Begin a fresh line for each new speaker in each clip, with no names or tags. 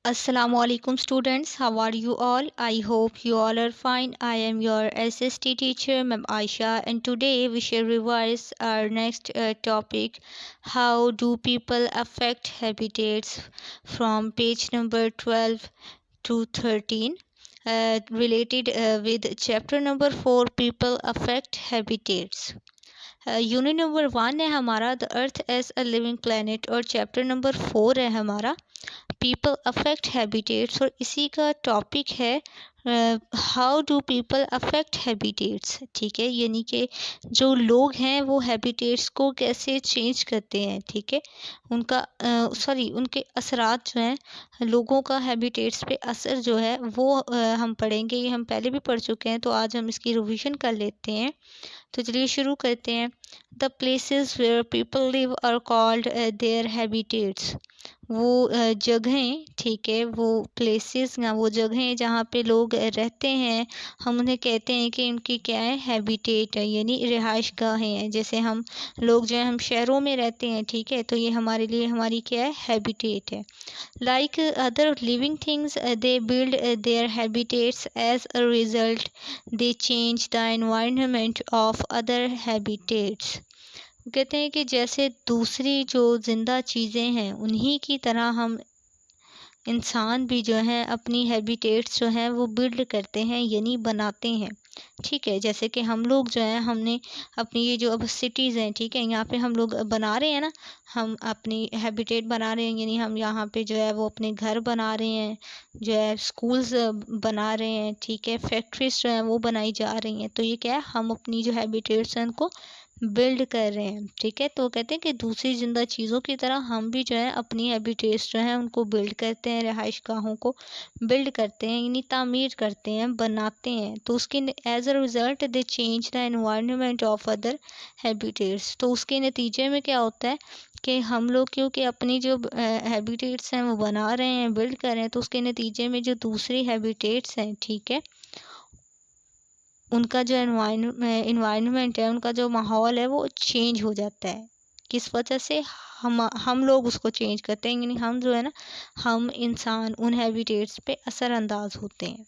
Assalamualaikum students, how are you all? I hope you all are fine. I am your SST teacher, Ma'am Aisha, and today we shall revise our next topic. How do people affect habitats, from page number 12 to 13, related with chapter number 4, people affect habitats. Unit number 1 है हमारा the earth as a living planet, और chapter number 4 है हमारा people affect habitats, और इसी का topic है how do people affect habitats. ठीक है, यानी कि जो लोग हैं वो हैबिटेट्स को कैसे चेंज करते हैं। ठीक है, उनका उनके असरात जो हैं, लोगों का हैबिटेट्स पे असर जो है वो हम पढ़ेंगे। ये हम पहले भी पढ़ चुके हैं, तो आज हम इसकी रिवीजन कर लेते हैं। तो चलिए शुरू करते हैं। The places where people live are called their habitats. वो जगहें, ठीक है, वो प्लेसेस या वो जगहें जहाँ पे लोग रहते हैं, हम उन्हें कहते हैं कि उनकी क्या है, हैबिटेट है, यानी रिहाइश गाहें हैं। जैसे हम लोग जो है हम शहरों में रहते हैं, ठीक है, तो ये हमारे लिए हमारी क्या है, हैबिटेट है। Like other living things, they build their habitats. As a result, they change the environment of other habitats. वो कहते हैं कि जैसे दूसरी जो जिंदा चीज़ें हैं उन्हीं की तरह हम इंसान भी जो हैं अपनी हैबिटेट्स जो हैं वो बिल्ड करते हैं, यानी बनाते हैं। ठीक है, जैसे कि हम लोग जो है हमने अपनी ये जो अब सिटीज़ हैं, ठीक है, यहाँ पे हम लोग बना रहे हैं ना, हम अपनी हैबिटेट बना रहे हैं, यानी हम यहाँ पे जो है वो अपने घर बना रहे हैं, जो है स्कूल्स बना रहे हैं, ठीक है, फैक्ट्रीज जो हैं वो बनाई जा रही हैं। तो ये क्या है, हम अपनी जो हैबिटेट्स हैं उनको बिल्ड कर रहे हैं। ठीक है, तो कहते हैं कि दूसरी ज़िंदा चीज़ों की तरह हम भी जो है अपनी हैबिटेट्स जो हैं उनको बिल्ड करते हैं, रिहाइश गाहों को बिल्ड करते हैं, यानी तामीर करते हैं, बनाते हैं। तो उसके as a result they change the environment of other habitats. तो उसके नतीजे में क्या होता है कि हम लोग क्योंकि अपनी जो हैबिटेट्स हैं वो बना रहे हैं, बिल्ड कर रहे हैं, तो उसके नतीजे में जो दूसरी हैबिटेट्स हैं, ठीक है, उनका जो इन्वायरमेंट है, उनका जो माहौल है वो चेंज हो जाता है। किस वजह से, हम लोग उसको चेंज करते हैं, यानी हम जो है ना, हम इंसान उन हैबिटेट्स पे असरअंदाज होते हैं।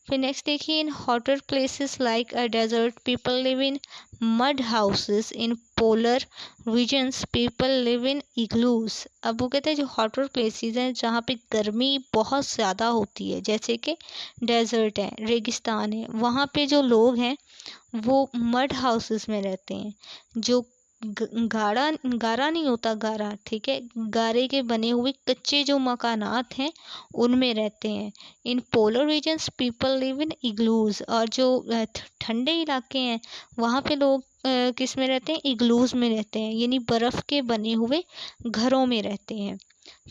फिर नेक्स्ट देखिए, in hotter places like a desert people live in mud houses, in polar regions people live in igloos. अब वो कहते हैं जो हॉटर प्लेसेस हैं जहाँ पे गर्मी बहुत ज़्यादा होती है, जैसे कि डेजर्ट है, रेगिस्तान है, वहाँ पे जो लोग हैं वो मड हाउसेस में रहते हैं। जो गाढ़ा गारा नहीं होता, गारा, ठीक है, गारे के बने हुए कच्चे जो मकानात हैं उनमें रहते हैं। In polar regions people live in igloos, और जो ठंडे इलाके हैं वहाँ पे लोग किस में रहते हैं, इग्लूज में रहते हैं, यानी बर्फ़ के बने हुए घरों में रहते हैं।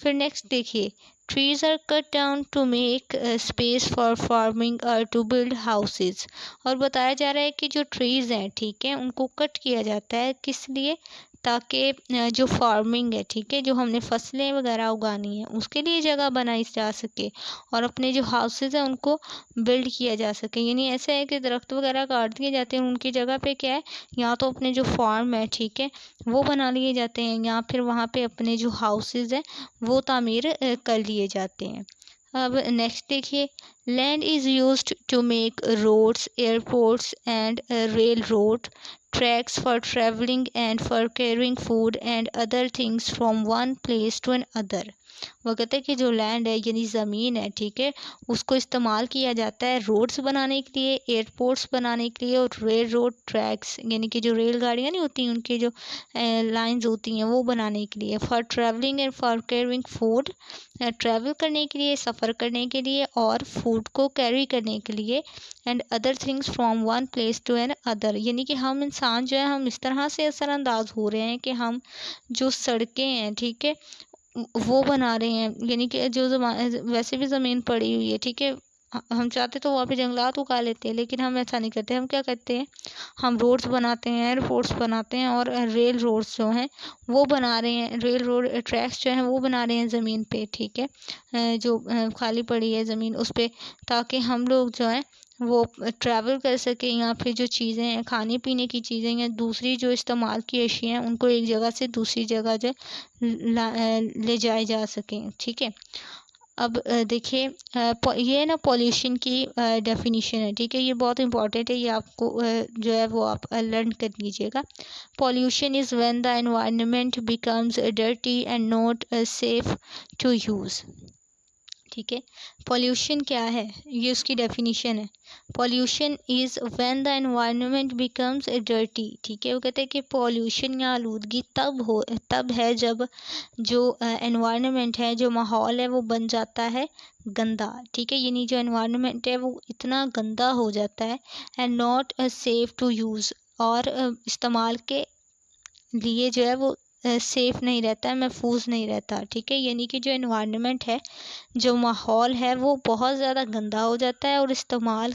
फिर नेक्स्ट देखिए, trees are cut down to make space for farming और टू बिल्ड हाउसेज। और बताया जा रहा है कि जो ट्रीज़ हैं, ठीक है, उनको कट किया जाता है, किस लिए, ताकि जो फार्मिंग है, ठीक है, जो हमने फसलें वगैरह उगानी है उसके लिए जगह बनाई जा सके, और अपने जो हाउसेज हैं उनको बिल्ड किया जा सके। यानी ऐसा है कि दरख्त वगैरह काट दिए जाते हैं, उनकी जगह पे क्या है, या तो अपने जो फार्म है, ठीक है, वो बना लिए जाते हैं, या फिर वहाँ पे अपने जो हाउसेज हैं वो तामीर कर लिए जाते हैं। अब नेक्स्ट देखिए, land is used to make roads, airports and railroad tracks for travelling and for carrying food and other things from one place to another. वो कहते हैं कि जो लैंड है, यानी ज़मीन है, ठीक है, उसको इस्तेमाल किया जाता है रोड्स बनाने के लिए, एयरपोर्ट्स बनाने के लिए, और रेल रोड ट्रैक्स, यानी कि जो रेलगाड़ियाँ नहीं होती उनकी जो लाइंस होती हैं वो बनाने के लिए, for travelling and for carrying food, travel करने के लिए, सफ़र करने के लिए, और फूड को कैरी करने के लिए, and other things from one place to another. यानी कि हम इंसान जो है हम इस तरह से असरअंदाज हो रहे हैं कि हम जो सड़कें हैं, ठीक है, वो बना रहे हैं, यानी कि जो वैसे भी ज़मीन पड़ी हुई है, ठीक है, हम चाहते तो वहाँ पे जंगलात उगा लेते हैं, लेकिन हम ऐसा नहीं करते। हम क्या करते हैं, हम रोड्स बनाते हैं, एयरपोर्ट्स बनाते हैं, और रेल रोड्स जो हैं वो बना रहे हैं, रेल रोड ट्रैक्स जो हैं वो बना रहे हैं ज़मीन पे, ठीक है, जो खाली पड़ी है ज़मीन उस पे, ताकि हम लोग जो है वो ट्रैवल कर सकें, या फिर जो चीज़ें हैं, खाने पीने की चीज़ें या दूसरी जो इस्तेमाल की अशिया हैं उनको एक जगह से दूसरी जगह जो ले जाए जा सकें। ठीक है, अब देखिए ये ना पॉल्यूशन की डेफिनीशन है, ठीक है, ये बहुत इंपॉर्टेंट है, ये आपको जो है वो आप लर्न कर लीजिएगा। Pollution is when the environment becomes dirty and not safe to use. ठीक है, पॉल्यूशन क्या है, ये उसकी डेफिनीशन है। Pollution is when the environment becomes dirty. ठीक है, वो कहते हैं कि पॉल्यूशन या आलूदगी तब है जब जो एनवायरनमेंट है, जो माहौल है, वो बन जाता है गंदा। ठीक है, यानी जो एनवायरनमेंट है वो इतना गंदा हो जाता है and not safe to use, और इस्तेमाल के लिए जो है वो सेफ़ नहीं रहता है, महफूज नहीं रहता। ठीक है, यानी कि जो एनवायरनमेंट है, जो माहौल है, वो बहुत ज़्यादा गंदा हो जाता है और इस्तेमाल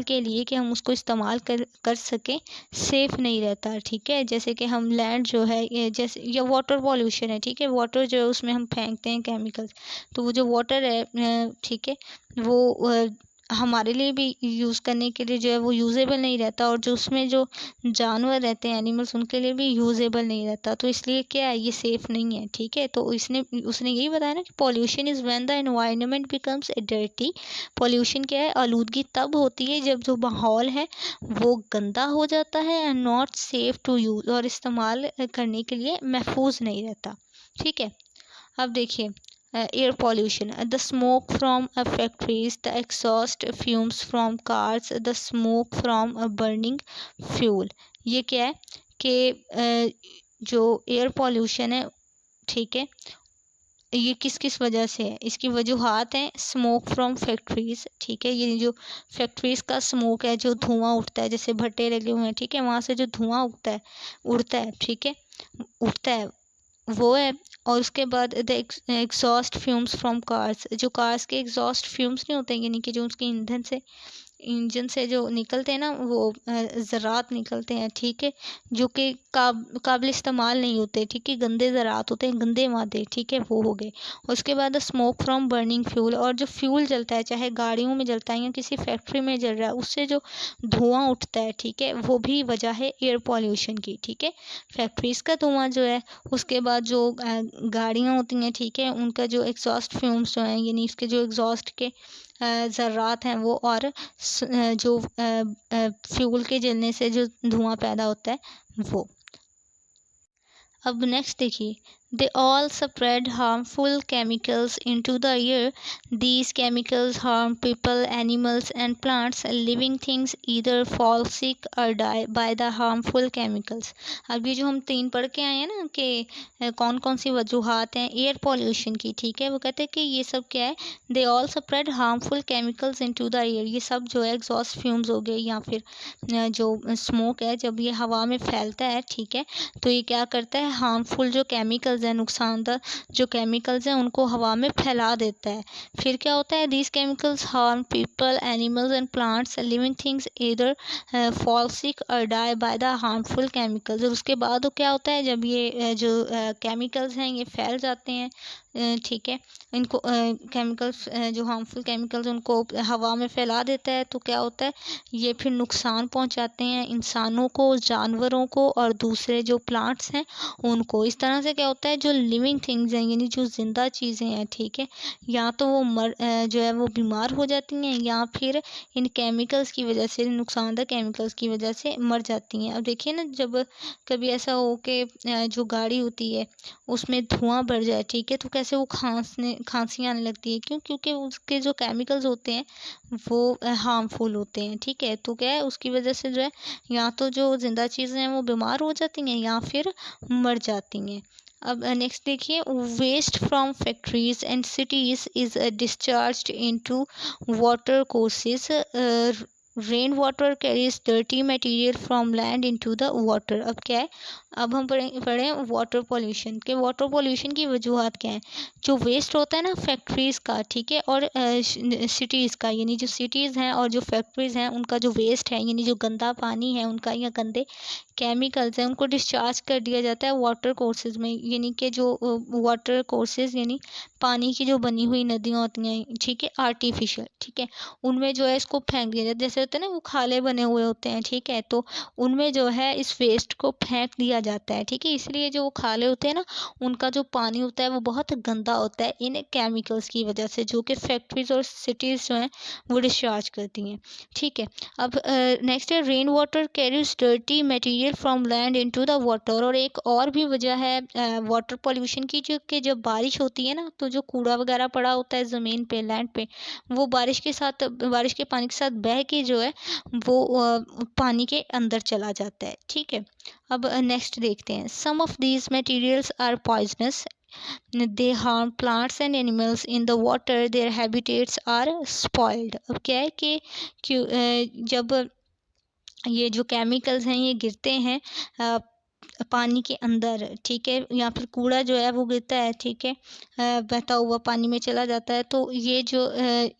के लिए कि हम उसको इस्तेमाल कर सकें, सेफ़ नहीं रहता। ठीक है, जैसे कि हम लैंड जो है, ये जैसे या वाटर पॉल्यूशन है। ठीक है, वाटर जो है उसमें हम फेंकते हैं केमिकल्स, तो वो जो वाटर है ठीक है, वो हमारे लिए भी यूज़ करने के लिए जो है वो यूज़ेबल नहीं रहता, और जो उसमें जो जानवर रहते हैं, एनिमल्स, उनके लिए भी यूज़ेबल नहीं रहता, तो इसलिए क्या है, ये सेफ़ नहीं है। ठीक है, तो उसने यही बताया ना कि pollution is when the environment becomes dirty. Pollution क्या है, आलूदगी तब होती है जब जो माहौल है वो गंदा हो जाता है and not safe to use, और इस्तेमाल करने के लिए महफूज नहीं रहता। ठीक है, अब देखिए air pollution, the smoke from factories, the exhaust fumes from cars, the smoke from burning fuel. ये क्या है कि जो एयर पॉल्यूशन है, ठीक है, ये किस किस वजह से है, इसकी वजूहात हैं स्मोक फ्रॉम फैक्ट्रीज। ठीक है, ये जो फैक्ट्रीज का स्मोक है, जो धुआं उठता है, जैसे भट्टे लगे हुए हैं, ठीक है, वहाँ से जो धुआं उड़ता है, ठीक है, उठता है, वो है। और उसके बाद the exhaust fumes from cars, जो कार्स के एग्जॉस्ट फ्यूम्स नहीं होते, यानी कि जो उसके इंजन से जो निकलते हैं ना, वो ज़रात निकलते हैं। ठीक है, जो कि काबिल इस्तेमाल नहीं होते। ठीक है, गंदे ज़रात होते हैं, गंदे मादे। ठीक है, वो हो गए। उसके बाद स्मोक फ्रॉम बर्निंग फ्यूल, और जो फ्यूल जलता है, चाहे गाड़ियों में जलता है या किसी फैक्ट्री में जल रहा है, उससे जो धुआं उठता है, ठीक है, वो भी वजह है एयर पॉल्यूशन की। ठीक है, फैक्ट्रीज़ का धुआं जो है, उसके बाद जो गाड़ियाँ होती हैं, ठीक है, उनका जो एग्जॉस्ट फ्यूम्स जो हैं, यानी इसके जो एग्जॉस्ट के ज़र्रात हैं वो, और जो फ्यूल के जलने से जो धुआं पैदा होता है वो। अब नेक्स्ट देखिए, they all spread harmful chemicals into the air. These chemicals harm people, animals and plants. Living things either fall sick और die by the harmful chemicals. अब ये जो हम 3 पढ़ के आए हैं ना कि कौन कौन सी वजूहात हैं एयर पॉल्यूशन की, ठीक है, वो कहते हैं कि ये सब क्या है, दे all spread harmful chemicals into the air. ये सब जो है एग्जॉस्ट फ्यूम्स हो गए, या फिर जो स्मोक है, जब ये हवा में फैलता है, ठीक है, तो ये क्या करता है, हार्मफुल जो केमिकल्स हैं, नुकसानदा जो केमिकल्स हैं, उनको हवा में फैला देता है। फिर क्या होता है, these chemicals harm people, animals and plants. Living things either fall sick और die by the harmful chemicals. और उसके बाद वो क्या होता है, जब ये जो केमिकल्स हैं ये फैल जाते हैं, ठीक है, इनको केमिकल्स जो हार्मफुल केमिकल्स उनको हवा में फैला देता है, तो क्या होता है, ये फिर नुकसान पहुंचाते हैं इंसानों को, जानवरों को, और दूसरे जो प्लांट्स हैं उनको। इस तरह से क्या होता है, जो लिविंग थिंग्स हैं, यानी जो ज़िंदा चीज़ें हैं, ठीक है, या तो वो जो है वो बीमार हो जाती हैं, या फिर इन केमिकल्स की वजह से, नुकसानदा केमिकल्स की वजह से मर जाती हैं। अब देखिए ना, जब कभी ऐसा हो कि जो गाड़ी होती है उसमें धुआं भर जाए, ठीक है, तो कैसे वो खांसी आने लगती है, क्यों, क्योंकि उसके जो केमिकल्स होते हैं वो हार्मफुल होते हैं। ठीक है, तो क्या है, उसकी वजह से जो है, या तो जो ज़िंदा चीज़ें हैं वो बीमार हो जाती हैं, या फिर मर जाती हैं। अब नेक्स्ट देखिए, waste from factories and cities is discharged into water courses. Rain water carries dirty material from land into the water. अब क्या है, अब हम पढ़े वाटर पॉल्यूशन के। वाटर पॉल्यूशन की वजूहत क्या है, जो वेस्ट होता है ना फैक्ट्रीज़ का, ठीक है, और सिटीज़ का, यानी जो सिटीज़ हैं और जो फैक्ट्रीज़ हैं उनका जो वेस्ट है, यानी जो गंदा पानी है उनका, या गंदे केमिकल्स हैं उनको डिस्चार्ज कर दिया जाता है वाटर कोर्सेज में, यानी कि जो वाटर कोर्सेज यानी पानी की जो बनी हुई नदियाँ होती हैं, ठीक है, आर्टिफिशियल, ठीक है, उनमें जो है इसको फेंक दिया जाता है। जैसे होते हैं ना वो खाले बने हुए होते हैं, ठीक है, तो उनमें जो है इस वेस्ट को फेंक दिया जाता है, ठीक है। इसलिए जो वो खाले होते हैं ना, उनका जो पानी होता है वो बहुत गंदा होता है इन केमिकल्स की वजह से, जो कि फैक्ट्रीज और सिटीज़ जो हैं वो डिस्चार्ज करती हैं, ठीक है। अब नेक्स्ट है rain water carries dirty material from land into the water. और एक और भी वजह है वाटर पॉल्यूशन की, जो कि जब बारिश होती है ना, तो जो कूड़ा वगैरह पड़ा होता है ज़मीन पे, लैंड पे, वो बारिश के पानी के साथ बह के जो है वो पानी के अंदर चला जाता है, ठीक है। अब नेक्स्ट देखते हैं, some of these materials are poisonous, they harm plants and animals in the water, their habitats are spoiled. अब क्या है कि जब ये जो केमिकल्स हैं ये गिरते हैं पानी के अंदर, ठीक है, या फिर कूड़ा जो है वो गिरता है, ठीक है, बहता हुआ पानी में चला जाता है, तो ये जो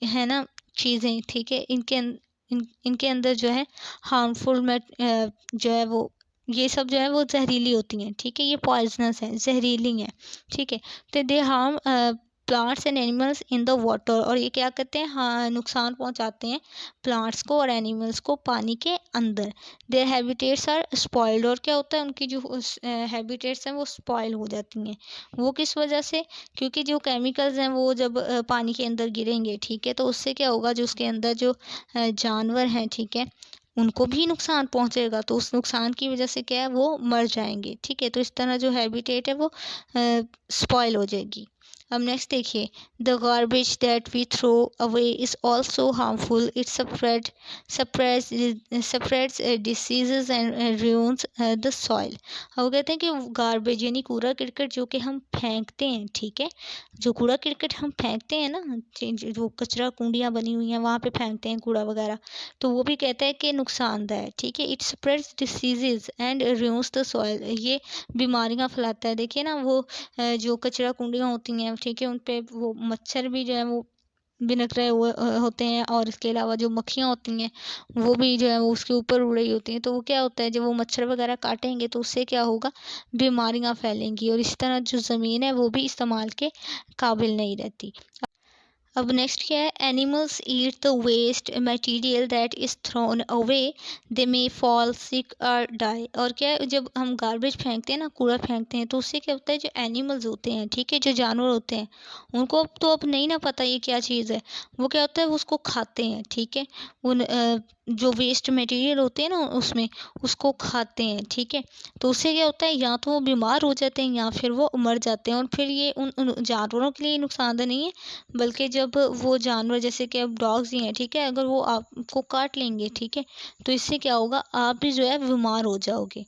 है ना चीज़ें, ठीक है, इनके अंदर जो है हार्मफुल जो है वो ये सब जो है वो जहरीली होती हैं, ठीक है, ये पॉइजनस है, जहरीली हैं, ठीक है। तो they harm plants and animals in the water. और ये क्या करते हैं, हाँ, नुकसान पहुंचाते हैं प्लांट्स को और एनिमल्स को पानी के अंदर। Their habitats are spoiled. और क्या होता है, उनकी जो हैबिटेट्स हैं वो स्पॉइल हो जाती हैं। वो किस वजह से, क्योंकि जो केमिकल्स हैं वो जब पानी के अंदर गिरेंगे, ठीक है, तो उससे क्या होगा, जो उसके अंदर जो जानवर हैं, ठीक है, उनको भी नुकसान पहुंचेगा, तो उस नुकसान की वजह से क्या है वो मर जाएंगे, ठीक है। तो इस तरह जो हैबिटेट है वो स्पॉइल हो जाएगी। अब नेक्स्ट देखिए, the garbage that we throw away is also harmful, it spreads diseases and ruins the soil. अब कहते हैं कि गार्बेज यानी कूड़ा करकट जो कि हम फेंकते हैं, ठीक है, जो कूड़ा करकट हम फेंकते हैं ना, जो कचरा कुंडियाँ बनी हुई हैं वहाँ पे फेंकते हैं कूड़ा वगैरह, तो वो भी कहता है कि नुकसानदायक है, ठीक है। It spreads diseases and ruins the soil, ये बीमारियाँ फैलाता है। देखिए ना वो जो कचरा कुंडियाँ होती हैं, ठीक है, उन पे वो मच्छर भी जो है वो बिनक रहे हुए होते हैं, और इसके अलावा जो मक्खियाँ होती हैं वो भी जो है वो उसके ऊपर उड़ रही होती हैं। तो वो क्या होता है, जब वो मच्छर वगैरह काटेंगे तो उससे क्या होगा, बीमारियाँ फैलेंगी, और इस तरह जो ज़मीन है वो भी इस्तेमाल के काबिल नहीं रहती। अब नेक्स्ट क्या है, animals eat the waste material that is thrown away, they may fall sick और डाई। और क्या है, जब हम गार्बेज फेंकते हैं ना, कूड़ा फेंकते हैं, तो उससे क्या होता है, जो एनिमल्स होते हैं, ठीक है, जो जानवर होते हैं, उनको अब नहीं ना पता ये क्या चीज़ है, वो क्या होता है वो उसको खाते हैं, ठीक है, उन जो वेस्ट मटेरियल होते हैं ना उसमें, उसको खाते हैं, ठीक है। तो उससे क्या होता है, या तो वो बीमार हो जाते हैं या फिर वो मर जाते हैं। और फिर ये उन जानवरों के लिए नुकसानदेह नहीं है, बल्कि जब वो जानवर, जैसे कि अब डॉग्स ही हैं, ठीक है, अगर वो आपको काट लेंगे, ठीक है, तो इससे क्या होगा, आप भी जो है बीमार हो जाओगे।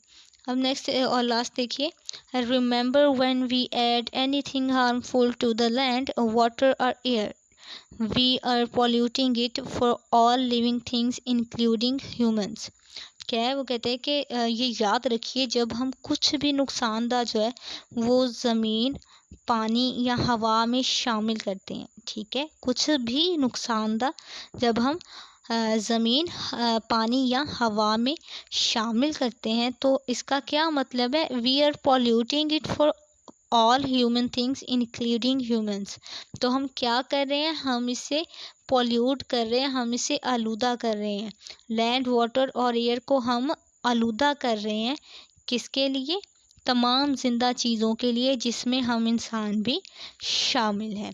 अब नेक्स्ट और लास्ट देखिए, remember when we add anything harmful to the land water और air, we are polluting it for all living things including humans. क्या है, वो कहते हैं कि ये याद रखिए, जब हम कुछ भी नुकसानदा जो है वो ज़मीन, पानी या हवा में शामिल करते हैं, ठीक है, कुछ भी नुकसानदा जब हम ज़मीन, पानी या हवा में शामिल करते हैं, तो इसका क्या मतलब है, we are polluting it for all human things including humans. तो हम क्या कर रहे हैं, हम इसे पॉल्यूट कर रहे हैं, हम इसे आलूदा कर रहे हैं, लैंड, वाटर और एयर को हम आलूदा कर रहे हैं। किसके लिए, तमाम जिंदा चीज़ों के लिए, जिसमें हम इंसान भी शामिल हैं।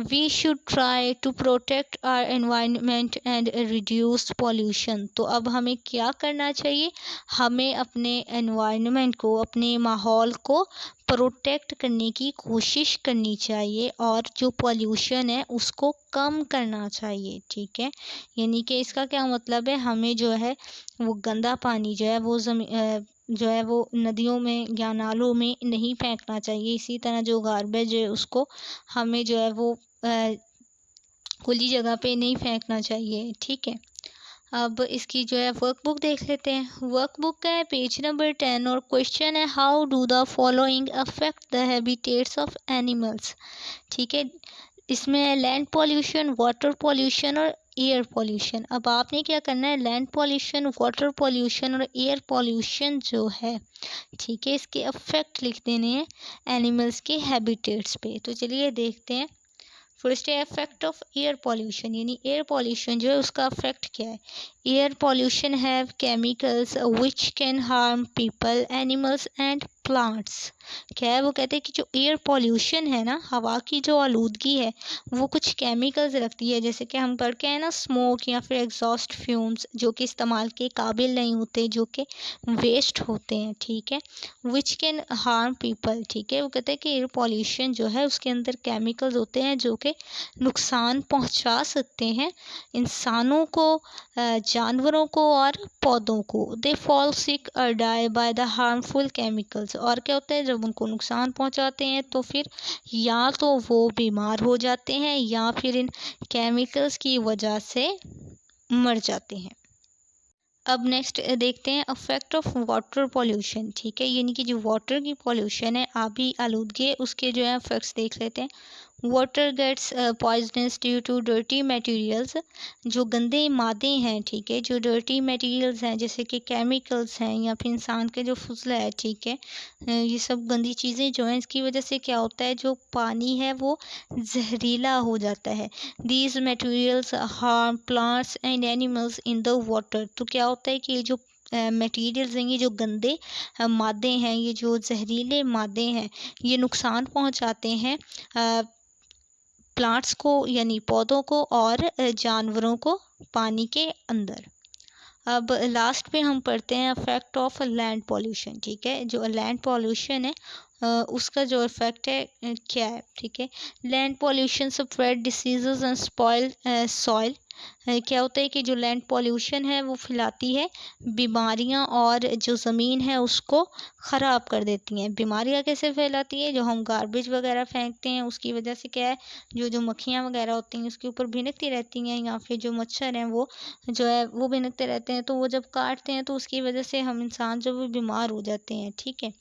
We should try to protect our environment and reduce pollution. तो अब हमें क्या करना चाहिए, हमें अपने एनवायरनमेंट को, अपने माहौल को प्रोटेक्ट करने की कोशिश करनी चाहिए, और जो पॉल्यूशन है उसको कम करना चाहिए, ठीक है। यानी कि इसका क्या मतलब है, हमें जो है वो गंदा पानी जो है वो जो है वो नदियों में या नालों में नहीं फेंकना चाहिए। इसी तरह जो गार्बेज है उसको हमें जो है वो खुली जगह पे नहीं फेंकना चाहिए, ठीक है। अब इसकी जो है वर्कबुक देख लेते हैं। वर्कबुक का है पेज नंबर 10, और क्वेश्चन है, how do the following affect the habitats of animals, ठीक है। इसमें लैंड पॉल्यूशन, वाटर पॉल्यूशन और एयर पॉल्यूशन। अब आपने क्या करना है, लैंड पॉल्यूशन, वाटर पॉल्यूशन और एयर पॉल्यूशन जो है, ठीक है, इसके इफेक्ट लिख देने हैं एनिमल्स के हैबिटेट्स पे। तो चलिए देखते हैं। फर्स्ट है इफेक्ट ऑफ एयर पॉल्यूशन, यानी एयर पॉल्यूशन जो है उसका इफेक्ट क्या है। Air pollution have chemicals which can harm people, animals and plants. क्या है, वो कहते हैं कि जो एयर पॉल्यूशन है ना, हवा की जो आलूदगी है, वो कुछ केमिकल्स रखती है, जैसे कि हम पढ़ के हैं ना, स्मोक या फिर एग्जॉस्ट फ्यूम्स, जो कि इस्तेमाल के काबिल नहीं होते, जो कि वेस्ट होते हैं, ठीक है। विच कैन हार्म पीपल, ठीक है, वो कहते हैं कि एयर पॉल्यूशन जो है उसके अंदर केमिकल्स होते हैं जो कि नुकसान पहुंचा सकते हैं इंसानों को, जानवरों को और पौधों को। दे फॉल सिक और die by the harmful chemicals. और क्या होता है, जब उनको नुकसान पहुंचाते हैं तो फिर या तो वो बीमार हो जाते हैं या फिर इन केमिकल्स की वजह से मर जाते हैं। अब नेक्स्ट देखते हैं अफेक्ट ऑफ वाटर पॉल्यूशन, ठीक है, यानी कि जो वाटर की पॉल्यूशन है, आबी आलूदगी है, उसके जो है इफेक्ट्स देख लेते हैं। Water gets poisonous due to dirty materials. जो गंदे मादे हैं, ठीक है, जो डर्टी मटेरियल्स हैं जैसे कि केमिकल्स हैं या फिर इंसान के जो फुजला है, ठीक है, ये सब गंदी चीज़ें जो हैं, इसकी वजह से क्या होता है, जो पानी है वो जहरीला हो जाता है। These materials harm plants and animals in the water. तो क्या होता है कि ये जो मटेरियल्स हैं, ये जो गंदे मादे हैं, ये जो जहरीले मादे हैं, ये नुकसान पहुंचाते हैं प्लांट्स को, यानी पौधों को और जानवरों को पानी के अंदर। अब लास्ट पे हम पढ़ते हैं इफेक्ट ऑफ लैंड पॉल्यूशन, ठीक है, जो लैंड पॉल्यूशन है उसका जो इफेक्ट है क्या है, ठीक है। Land pollution spread diseases and spoil soil. क्या होता है कि जो लैंड पॉल्यूशन है वो फैलाती है बीमारियां और जो ज़मीन है उसको ख़राब कर देती हैं। बीमारियां कैसे फैलाती है, जो हम गार्बेज वगैरह फेंकते हैं उसकी वजह से क्या है, जो मक्खियाँ वगैरह होती हैं उसके ऊपर भिनकती रहती हैं, या फिर जो मच्छर हैं वो जो है वो भिनकते रहते हैं, तो वो जब काटते हैं तो उसकी वजह से हम इंसान जो भी बीमार हो जाते हैं, ठीक है।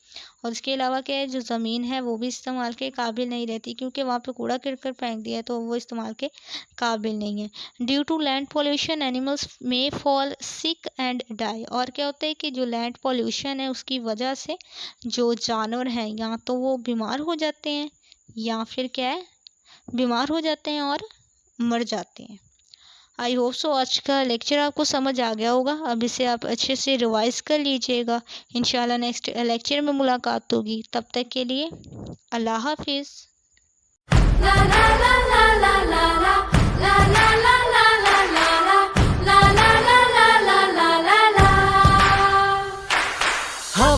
और इसके अलावा क्या है, जो ज़मीन है वो भी इस्तेमाल के काबिल नहीं रहती, क्योंकि वहाँ पे कूड़ा करकट फेंक दिया है तो वो इस्तेमाल के काबिल नहीं है। Due to land pollution animals may fall sick and die. और क्या होता है कि जो लैंड पॉल्यूशन है उसकी वजह से जो जानवर हैं या तो वो बीमार हो जाते हैं या फिर क्या है, बीमार हो जाते हैं और मर जाते हैं। आई होप सो आज का लेक्चर आपको समझ आ गया होगा। अब इसे आप अच्छे से रिवाइज कर लीजिएगा। इंशाल्लाह नेक्स्ट लेक्चर में मुलाकात होगी। तब तक के लिए अल्लाह हाफिज़।